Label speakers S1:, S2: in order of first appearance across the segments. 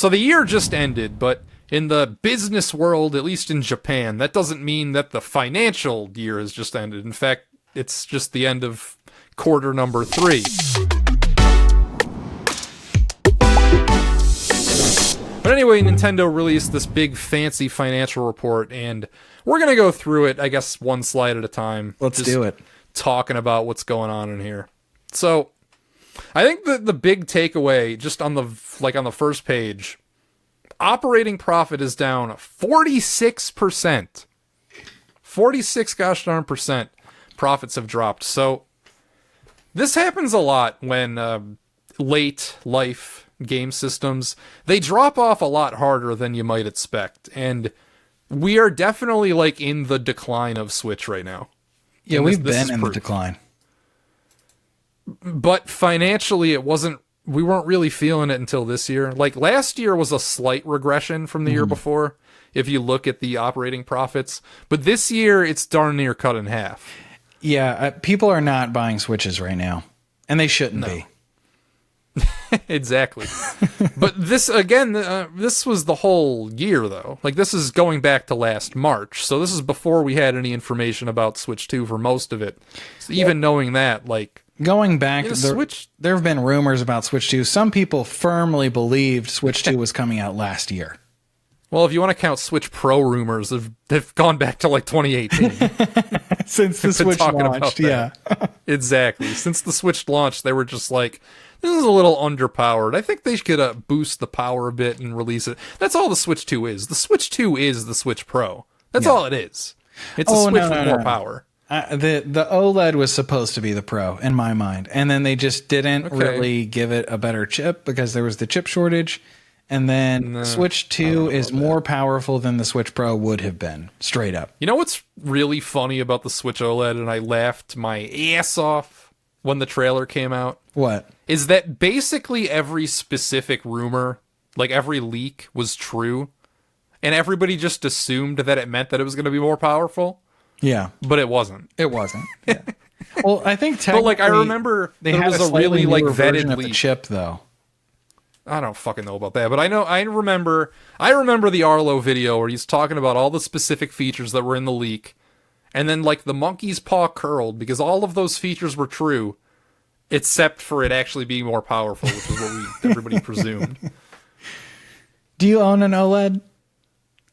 S1: So the year just ended, but in the business world, at least in Japan, that doesn't mean that the financial year has just ended. In fact, it's just the end of quarter number 3. But anyway, Nintendo released this big fancy financial report, and we're going to go through it, I guess, one slide at a time.
S2: Let's do it.
S1: Talking about what's going on in here. So, I think the big takeaway, just on the first page, operating profit is down 46%. 46 gosh darn percent profits have dropped. So, this happens a lot when late life game systems, they drop off a lot harder than you might expect. And we are definitely like in the decline of Switch right now.
S2: Yeah, we've been in the decline.
S1: But financially, we weren't really feeling it until this year. Like last year was a slight regression from the year before, if you look at the operating profits. But this year, it's darn near cut in half.
S2: Yeah, people are not buying Switches right now. And they shouldn't be.
S1: Exactly. But this, again, this was the whole year, though. Like, this is going back to last March. So this is before we had any information about Switch 2 for most of it. So even knowing that, like...
S2: Going back, there have been rumors about Switch 2. Some people firmly believed Switch 2 was coming out last year.
S1: Well, if you want to count Switch Pro rumors, they've gone back to like 2018.
S2: Since the Switch launched, yeah.
S1: Exactly. Since the Switch launched, they were just like, this is a little underpowered. I think they could boost the power a bit and release it. That's all the Switch 2 is. The Switch 2 is the Switch Pro. That's all it is. It's a Switch with more power.
S2: The OLED was supposed to be the Pro, in my mind. And then they just didn't really give it a better chip because there was the chip shortage. And then Switch 2 is more powerful than the Switch Pro would have been, straight up.
S1: You know what's really funny about the Switch OLED, and I laughed my ass off when the trailer came out?
S2: What?
S1: Is that basically every specific rumor, like every leak, was true, and everybody just assumed that it meant that it was going to be more powerful?
S2: Yeah.
S1: But it wasn't.
S2: It wasn't. Yeah. Well, I think technically...
S1: But, like, I remember there was a really, like, vetted leak.
S2: Chip, though.
S1: I don't fucking know about that, but I remember the Arlo video where he's talking about all the specific features that were in the leak, and then like the monkey's paw curled because all of those features were true, except for it actually being more powerful, which is what everybody presumed.
S2: Do you own an OLED?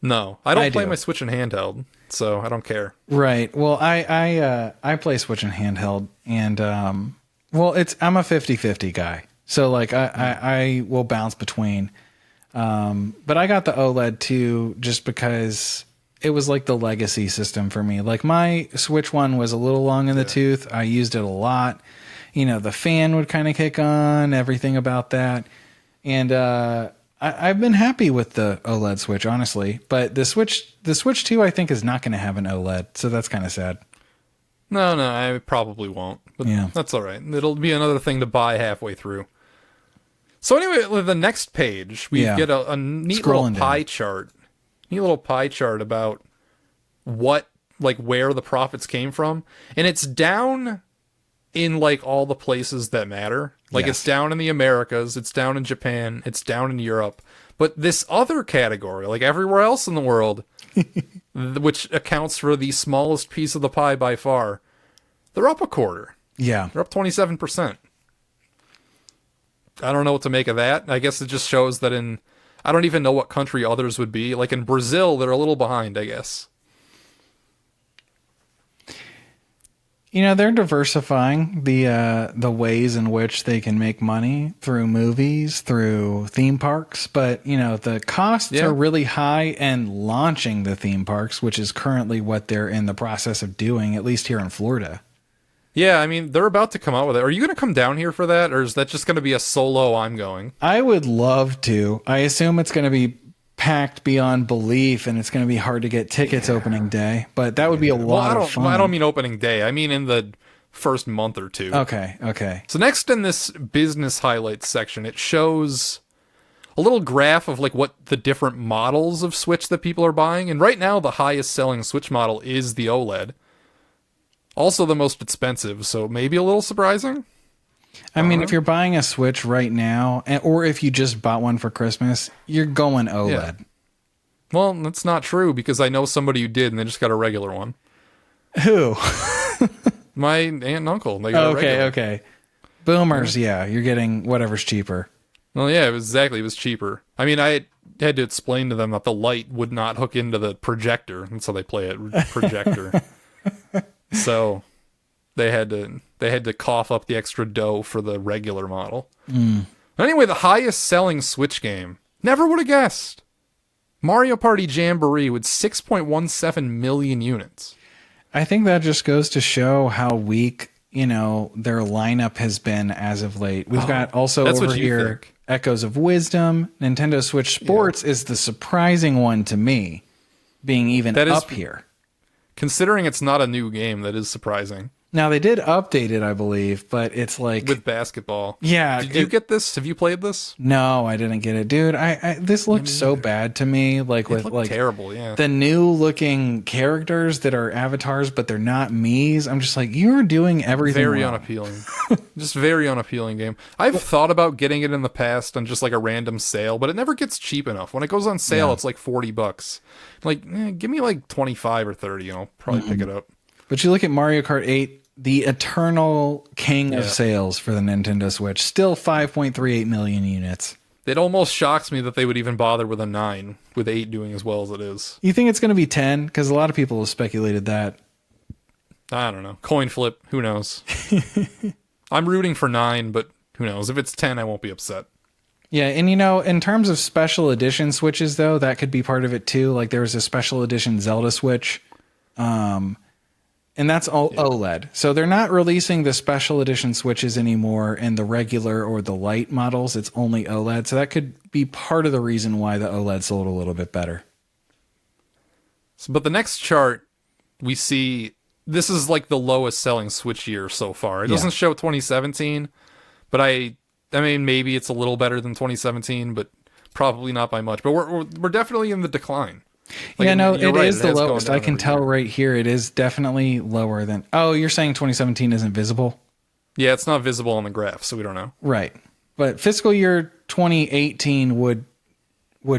S1: No, I don't play my Switch in handheld, so I don't care.
S2: Right. Well, I play Switch in handheld, and I'm a 50-50 guy. So like I will bounce between, but I got the OLED too just because it was like the legacy system for me. Like my Switch one was a little long in the tooth. I used it a lot. You know, the fan would kind of kick on, everything about that. And I've been happy with the OLED Switch, honestly. But the Switch 2 I think is not going to have an OLED, so that's kind of sad.
S1: No, I probably won't. But that's all right. It'll be another thing to buy halfway through. So anyway, the next page, we get a neat little pie chart. Neat little pie chart about where the profits came from. And it's down in, like, all the places that matter. Like, it's down in the Americas, it's down in Japan, it's down in Europe. But this other category, like everywhere else in the world, which accounts for the smallest piece of the pie by far, they're up a quarter.
S2: Yeah.
S1: They're up 27%. I don't know what to make of that. I guess it just shows that I don't even know what country others would be. Like in Brazil, they're a little behind, I guess.
S2: You know, they're diversifying the ways in which they can make money through movies, through theme parks. But, you know, the costs are really high, and launching the theme parks, which is currently what they're in the process of doing, at least here in Florida.
S1: Yeah, I mean, they're about to come out with it. Are you going to come down here for that, or is that just going to be a solo I'm going?
S2: I would love to. I assume it's going to be packed beyond belief, and it's going to be hard to get tickets opening day, but that would be a lot of fun.
S1: I don't mean opening day. I mean in the first month or two.
S2: Okay.
S1: So next in this business highlights section, it shows a little graph of like what the different models of Switch that people are buying. And right now, the highest selling Switch model is the OLED. Also the most expensive, so maybe a little surprising.
S2: I mean, if you're buying a Switch right now, or if you just bought one for Christmas, you're going OLED.
S1: Yeah. Well, that's not true because I know somebody who did and they just got a regular one.
S2: Who?
S1: My aunt and uncle. They got a regular.
S2: Okay. Boomers, yeah, you're getting whatever's cheaper.
S1: Well, yeah, it was cheaper. I mean, I had to explain to them that the light would not hook into the projector, and so they play it projector. So they had to cough up the extra dough for the regular model. Anyway, the highest selling Switch game. Never would have guessed. Mario Party Jamboree with 6.17 million units.
S2: I think that just goes to show how weak, their lineup has been as of late. We've got also over here
S1: think.
S2: Echoes of Wisdom. Nintendo Switch Sports is the surprising one to me, being even up here.
S1: Considering it's not a new game, that is surprising.
S2: Now, they did update it, I believe, but it's like...
S1: With basketball.
S2: Yeah.
S1: Did you get this? Have you played this?
S2: No, I didn't get it. Dude, this looked so bad to me. Like, with like
S1: terrible, yeah.
S2: The new looking characters that are avatars, but they're not Mii's. I'm just like, you're doing everything
S1: very
S2: wrong.
S1: Unappealing. Just very unappealing game. I've thought about getting it in the past on just like a random sale, but it never gets cheap enough. When it goes on sale, it's like $40. Like, give me like 25 or 30, and I'll probably pick it up.
S2: But you look at Mario Kart 8, the eternal king of sales for the Nintendo Switch, still 5.38 million units.
S1: It almost shocks me that they would even bother with a 9, with 8 doing as well as it is.
S2: You think it's going to be 10? Because a lot of people have speculated that.
S1: I don't know. Coin flip. Who knows? I'm rooting for 9, but who knows? If it's 10, I won't be upset.
S2: Yeah, and in terms of special edition Switches, though, that could be part of it too. Like there was a special edition Zelda Switch. And that's all OLED. So they're not releasing the special edition Switches anymore in the regular or the light models. It's only OLED. So that could be part of the reason why the OLED sold a little bit better.
S1: But the next chart, we see this is like the lowest selling Switch year so far. It doesn't show 2017, but I mean, maybe it's a little better than 2017, but probably not by much. But we're definitely in the decline. Like,
S2: yeah, no, it
S1: right,
S2: is the lowest. I can tell
S1: year.
S2: right here. It is definitely lower than... Oh, you're saying 2017 isn't visible?
S1: Yeah, it's not visible on the graph, so we don't know.
S2: Right. But fiscal year 2018 would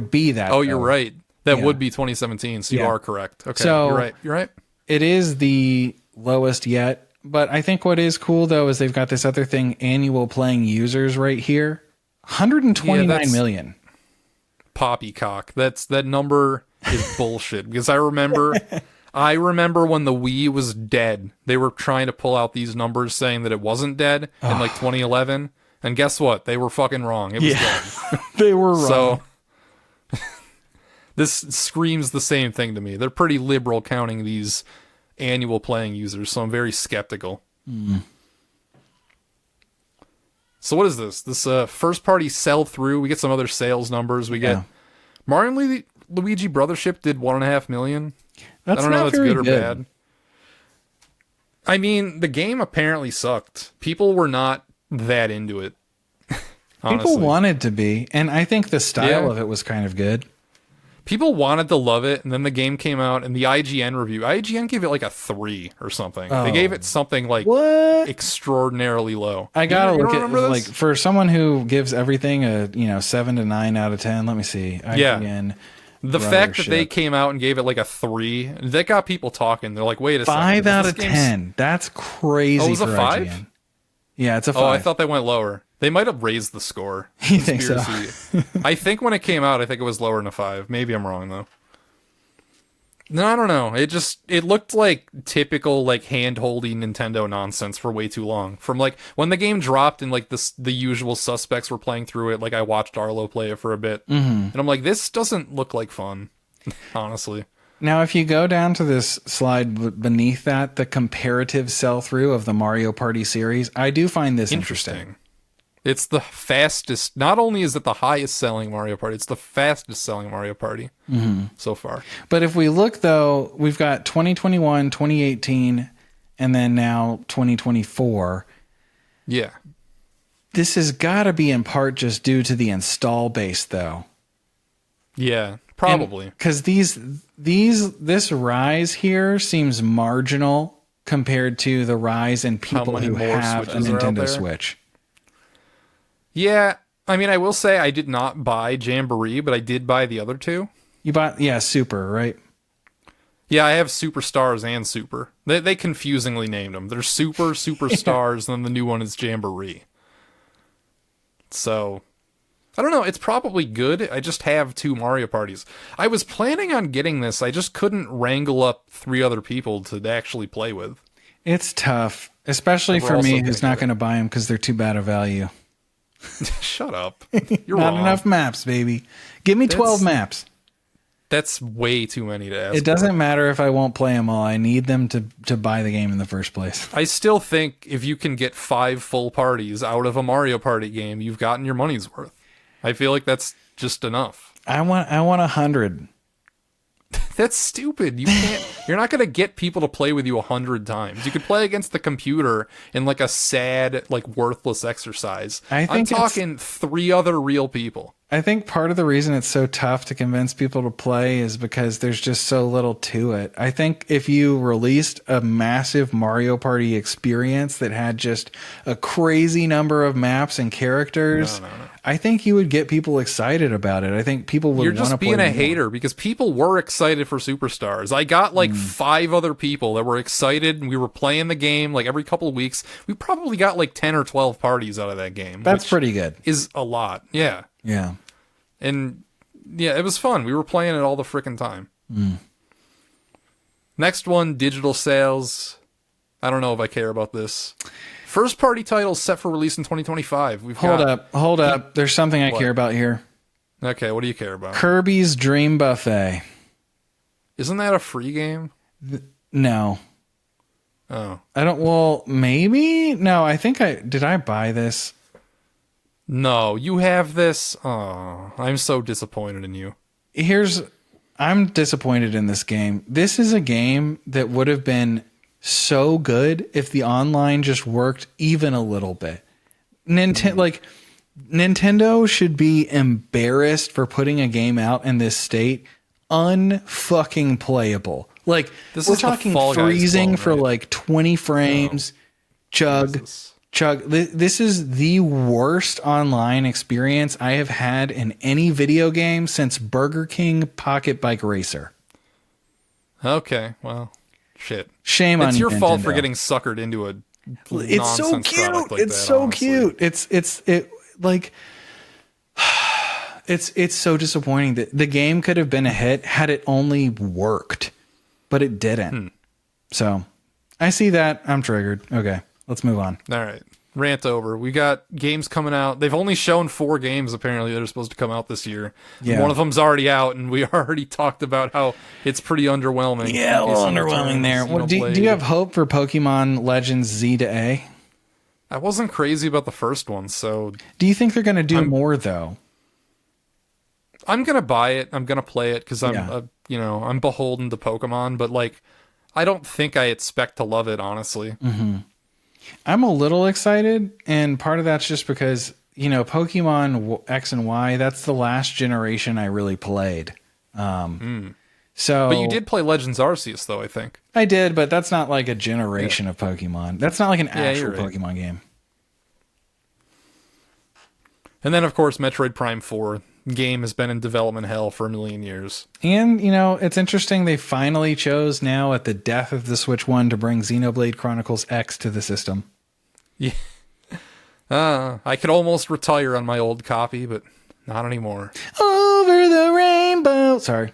S2: be that.
S1: Oh, you're right. That would be 2017, so you are correct. Okay,
S2: so
S1: you're right.
S2: It is the lowest yet. But I think what is cool, though, is they've got this other thing, annual playing users right here. 129 million.
S1: Poppycock. That number is bullshit because I remember when the Wii was dead. They were trying to pull out these numbers saying that it wasn't dead in like 2011, and guess what? They were fucking wrong. It was dead.
S2: They were wrong.
S1: So this screams the same thing to me. They're pretty liberal counting these annual playing users, so I'm very skeptical. So what is this? This first party sell through. We get some other sales numbers. We get Mario and Luigi Brothership did 1.5 million.
S2: That's
S1: I don't know if that's good or
S2: good.
S1: bad. I mean, the game apparently sucked. People were not that into it.
S2: People wanted to be, and I think the style of it was kind of good.
S1: People wanted to love it, and then the game came out, and the IGN review, IGN gave it like a 3 or something. They gave it something like extraordinarily low.
S2: I gotta look at like for someone who gives everything a 7 to 9 out of 10. Let me see. IGN.
S1: The fact that they came out and gave it like a 3, that got people talking. They're like, wait a second.
S2: 5 out of 10. That's crazy.
S1: Oh, it was
S2: for
S1: a 5?
S2: IGN. Yeah, it's a 5.
S1: Oh, I thought they went lower. They might have raised the score.
S2: You think so?
S1: I think when it came out, I think it was lower than a 5. Maybe I'm wrong though. No, I don't know. It looked like typical like hand-holding Nintendo nonsense for way too long. From like when the game dropped and like the usual suspects were playing through it, like I watched Arlo play it for a bit, and I'm like, this doesn't look like fun, honestly.
S2: Now, if you go down to this slide beneath that, the comparative sell-through of the Mario Party series, I do find this interesting.
S1: It's the fastest. Not only is it the highest selling Mario Party, it's the fastest selling Mario Party so far.
S2: But if we look, though, we've got 2021, 2018, and then now 2024.
S1: Yeah.
S2: This has got to be in part just due to the install base, though.
S1: Yeah, probably.
S2: Because this rise here seems marginal compared to the rise in people who have a Nintendo Switch.
S1: Yeah, I mean, I will say I did not buy Jamboree, but I did buy the other two.
S2: You bought, yeah, Super, right?
S1: Yeah, I have Superstars and Super. They confusingly named them. They're Super, Superstars, and then the new one is Jamboree. So, I don't know. It's probably good. I just have two Mario parties. I was planning on getting this. I just couldn't wrangle up 3 other people to actually play with.
S2: It's tough, especially
S1: We're
S2: for
S1: also
S2: me
S1: gonna
S2: who's
S1: get
S2: not
S1: it.
S2: going to buy them because they're too bad a value.
S1: Shut up. You're
S2: Not
S1: wrong.
S2: enough maps, baby. Give me 12 maps.
S1: That's way too many to ask.
S2: It doesn't matter if I won't play them all. I need them to buy the game in the first place.
S1: I still think if you can get 5 full parties out of a Mario Party game, you've gotten your money's worth. I feel like that's just enough.
S2: I want 100.
S1: That's stupid. You're not going to get people to play with you 100 times. You could play against the computer in like a sad, like worthless exercise.
S2: I
S1: I'm
S2: think
S1: talking 3 other real people.
S2: I think part of the reason it's so tough to convince people to play is because there's just so little to it. I think if you released a massive Mario Party experience that had just a crazy number of maps and characters, I think you would get people excited about it. I think people would
S1: You're
S2: want to
S1: just
S2: play
S1: being a
S2: more.
S1: hater because people were excited for Superstars. I got like 5 other people that were excited and we were playing the game like every couple of weeks. We probably got like 10 or 12 parties out of that game.
S2: That's
S1: which
S2: pretty good.
S1: is a lot. Yeah.
S2: Yeah.
S1: And yeah, it was fun. We were playing it all the frickin' time. Next one, digital sales. I don't know if I care about this. First party titles set for release in 2025.
S2: Hold up. There's something I
S1: What?
S2: care about here.
S1: Okay, what do you care about?
S2: Kirby's Dream Buffet.
S1: Isn't that a free game?
S2: No.
S1: Oh.
S2: I don't, well, maybe? No, I think did I buy this?
S1: No, you have this. Oh, I'm so disappointed in you.
S2: I'm disappointed in this game. This is a game that would have been so good if the online just worked even a little bit. Nintendo should be embarrassed for putting a game out in this state unfucking playable. Like,
S1: This
S2: we're
S1: is the
S2: talking
S1: Fall Guys
S2: freezing
S1: clone,
S2: for
S1: right?
S2: like 20 frames. Chug.
S1: Jesus.
S2: This is the worst online experience I have had in any video game since Burger King Pocket Bike Racer.
S1: Okay, well, shit.
S2: Shame on you.
S1: It's your fault for
S2: Nintendo.
S1: getting suckered into a
S2: It's so
S1: nonsense
S2: cute.
S1: product like
S2: It's
S1: that,
S2: so
S1: honestly.
S2: cute. It's so disappointing that the game could have been a hit had it only worked, but it didn't. So I see that. I'm triggered. Okay, let's move on.
S1: All right. Rant over. We got games coming out. They've only shown 4 games apparently that are supposed to come out this year.
S2: Yeah.
S1: One of them's already out, and we already talked about how it's pretty underwhelming.
S2: Yeah, a little
S1: Jason
S2: underwhelming there.
S1: Returns,
S2: Do
S1: Xenoblade.
S2: you have hope for Pokemon Legends Z to A?
S1: I wasn't crazy about the first one, so
S2: Do you think they're going to do more though?
S1: I'm gonna buy it. I'm gonna play it because I'm,
S2: Yeah.
S1: I'm beholden to Pokemon. But like, I don't think I expect to love it. Honestly,
S2: I'm a little excited, and part of that's just because Pokemon X and Y. That's the last generation I really played. So,
S1: but you did play Legends Arceus, though. I think.
S2: I did, but that's not like a generation of Pokemon. That's not like an actual
S1: you're right.
S2: Pokemon game.
S1: And then, of course, Metroid Prime 4 game has been in development hell for a million years.
S2: And it's interesting. They finally chose now at the death of the Switch 1 to bring Xenoblade Chronicles X to the system.
S1: Yeah. I could almost retire on my old copy, but not anymore.
S2: Over the rainbow. Sorry.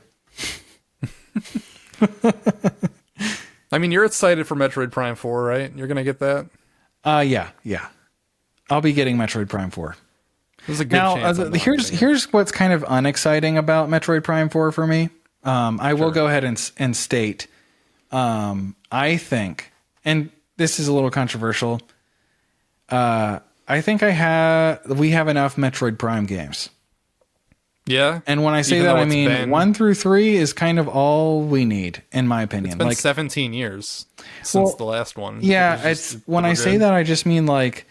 S1: I mean, you're excited for Metroid Prime 4, right? You're going to get that?
S2: Yeah. I'll be getting Metroid Prime 4.
S1: There's a good
S2: Now,
S1: chance. I'm not getting it.
S2: here's what's kind of unexciting about Metroid Prime 4 for me. I will go ahead and state, I think, and this is a little controversial. I think we have enough Metroid Prime games.
S1: Yeah?
S2: And when I say
S1: Even
S2: that,
S1: though
S2: I
S1: it's
S2: mean
S1: been-
S2: 1 through 3 is kind of all we need, in my opinion.
S1: It's been
S2: Like,
S1: 17 years since the last one.
S2: yeah,
S1: It was just
S2: it's when I
S1: super
S2: say
S1: good.
S2: that, I just mean like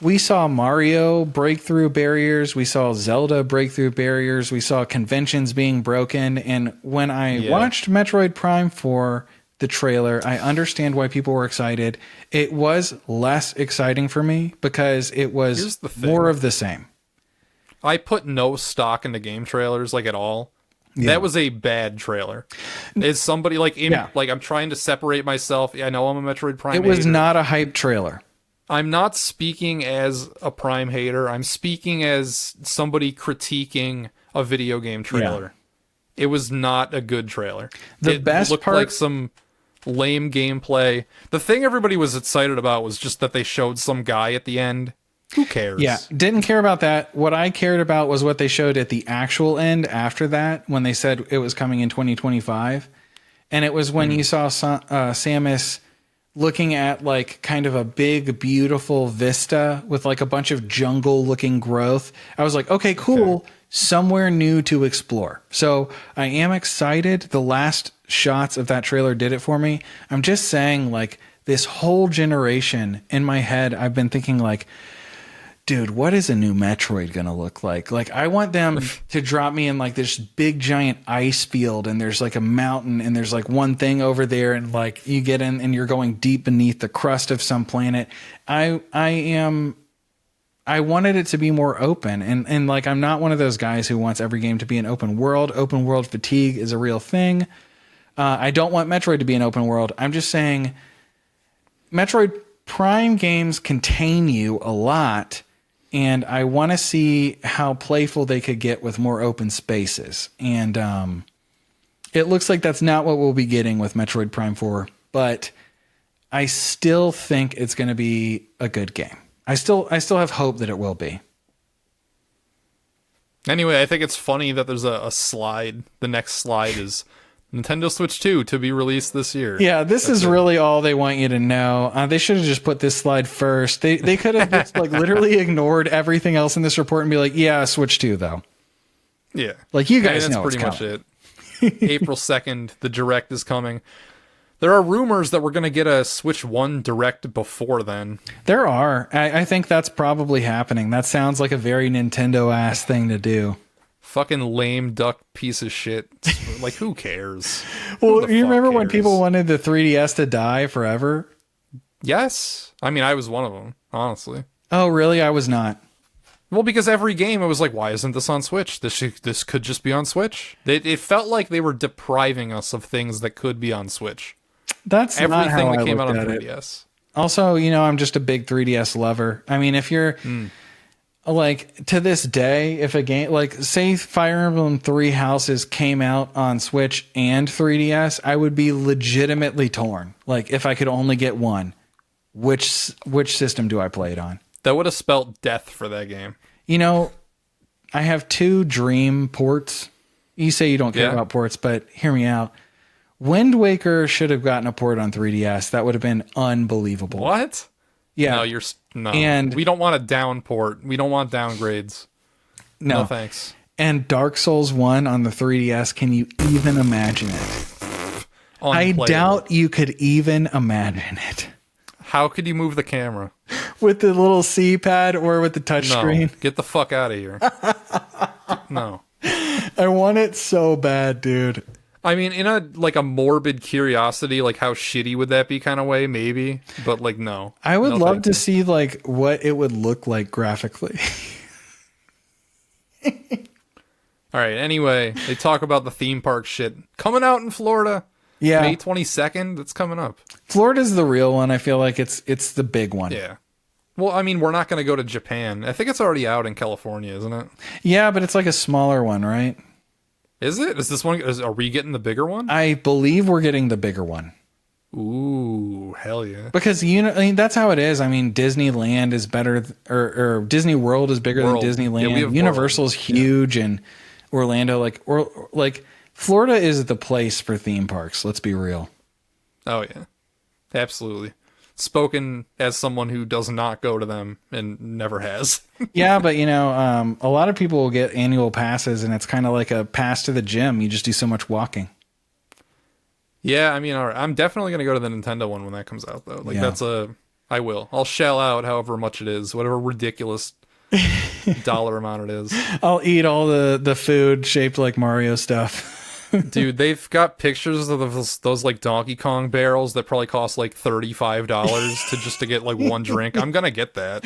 S2: we saw Mario break through barriers, we saw Zelda break through barriers, we saw conventions being broken, and when I
S1: Yeah.
S2: watched Metroid Prime 4, the trailer. I understand why people were excited. It was less exciting for me because it
S1: Here's
S2: was
S1: the thing.
S2: more of the same.
S1: I put no stock into game trailers, like, at all.
S2: Yeah.
S1: That was a bad trailer. Is somebody like
S2: Yeah.
S1: like I'm trying to separate myself. I know I'm a Metroid Prime
S2: It was
S1: hater.
S2: not a hype trailer.
S1: I'm not speaking as a Prime hater. I'm speaking as somebody critiquing a video game trailer. It was not a good trailer.
S2: The best
S1: looked
S2: part-
S1: like some lame gameplay. The thing everybody was excited about was just that they showed some guy at the end. Who cares?
S2: Yeah, didn't care about that. What I cared about was what they showed at the actual end after that when they said it was coming in 2025. And it was when you saw Samus looking at like kind of a big, beautiful vista with like a bunch of jungle looking growth. I was like, okay, cool.
S1: Okay.
S2: Somewhere new to explore. So I am excited. The last shots of that trailer did it for me. I'm just saying, like, this whole generation in my head, I've been thinking like, dude, what is a new Metroid going to look like? Like, I want them to drop me in like this big giant ice field and there's like a mountain and there's like one thing over there and like you get in and you're going deep beneath the crust of some planet. I wanted it to be more open and like, I'm not one of those guys who wants every game to be an open world. Open world fatigue is a real thing. I don't want Metroid to be an open world. I'm just saying Metroid Prime games contain you a lot. And I want to see how playful they could get with more open spaces. And it looks like that's not what we'll be getting with Metroid Prime 4. But I still think it's going to be a good game. I still have hope that it will be.
S1: Anyway, I think it's funny that there's a slide. The next slide is Nintendo Switch 2 to be released this year.
S2: Yeah, this is really all they want you to know. They should have just put this slide first. They could have just like literally ignored everything else in this report and be like, yeah, Switch 2 though.
S1: Yeah.
S2: Like, you
S1: I mean,
S2: guys
S1: that's
S2: know
S1: pretty
S2: what's
S1: much
S2: coming.
S1: it. April 2nd, the Direct is coming. There are rumors that we're going to get a Switch 1 Direct before then.
S2: There are. I think that's probably happening. That sounds like a very Nintendo-ass thing to do.
S1: Fucking lame duck piece of shit. Like, who cares?
S2: Well,
S1: Who the
S2: you
S1: fuck
S2: remember when
S1: cares?
S2: people wanted the 3DS to die forever?
S1: Yes. I mean, I was one of them, honestly.
S2: Oh, really? I was not.
S1: Well, because every game, it was like, why isn't this on Switch? This could just be on Switch. It felt like they were depriving us of things that could be on Switch.
S2: That's not
S1: Everything
S2: how
S1: that
S2: I
S1: came out on
S2: looked at it.
S1: 3DS.
S2: Also, I'm just a big 3DS lover. I mean, if you're like to this day, if a game like say Fire Emblem 3 Houses came out on Switch and 3DS, I would be legitimately torn. Like, if I could only get one, which system do I play it on?
S1: That would have spelt death for that game.
S2: I have 2 Dream ports. You say you don't care
S1: Yeah.
S2: about ports, but hear me out. Wind Waker should have gotten a port on 3DS. That would have been unbelievable.
S1: What?
S2: Yeah.
S1: No.
S2: And-
S1: we don't want a down port. We don't want downgrades. No thanks.
S2: And Dark Souls 1 on the 3DS, can you even imagine it? I
S1: Unplayable.
S2: doubt you could even imagine it.
S1: How could you move the camera?
S2: With the little C pad or with the touch
S1: No.
S2: screen.
S1: Get the fuck out of here. No.
S2: I want it so bad, dude.
S1: I mean, in a morbid curiosity, like how shitty would that be kind of way, maybe. But like, no.
S2: I would
S1: No,
S2: love
S1: thank
S2: to
S1: you.
S2: see like what it would look like graphically.
S1: All right. Anyway, they talk about the theme park shit coming out in Florida.
S2: Yeah.
S1: May 22nd. That's coming up.
S2: Florida's the real one. I feel like it's the big one.
S1: Yeah. Well, I mean, we're not going to go to Japan. I think it's already out in California, isn't it?
S2: Yeah, but it's like a smaller one, right?
S1: Is it? Is this one? Are we getting the bigger one?
S2: I believe we're getting the bigger one.
S1: Ooh, hell yeah.
S2: Because I mean, that's how it is. I mean, Disneyland is better, or Disney World is bigger
S1: World.
S2: than
S1: Yeah, we
S2: Disneyland.
S1: have
S2: Universal's huge, and Orlando, like Florida is the place for theme parks. Let's be real.
S1: Oh yeah, absolutely. Spoken as someone who does not go to them and never has.
S2: Yeah, but a lot of people will get annual passes, and it's kind of like a pass to the gym. You just do so much walking.
S1: Yeah, I mean, all right. I'm definitely gonna go to the Nintendo one when that comes out, though. Like
S2: Yeah.
S1: I will. I'll shell out however much it is, whatever ridiculous dollar amount it is.
S2: I'll eat all the food shaped like Mario stuff.
S1: Dude, they've got pictures of those like Donkey Kong barrels that probably cost like $35 to get like one drink. I'm gonna get that.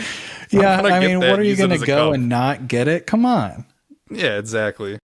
S2: Yeah,
S1: I'm gonna
S2: I
S1: get
S2: mean,
S1: that,
S2: what are you
S1: use it
S2: gonna
S1: as a
S2: go
S1: cup.
S2: and not get it? Come on.
S1: Yeah, exactly.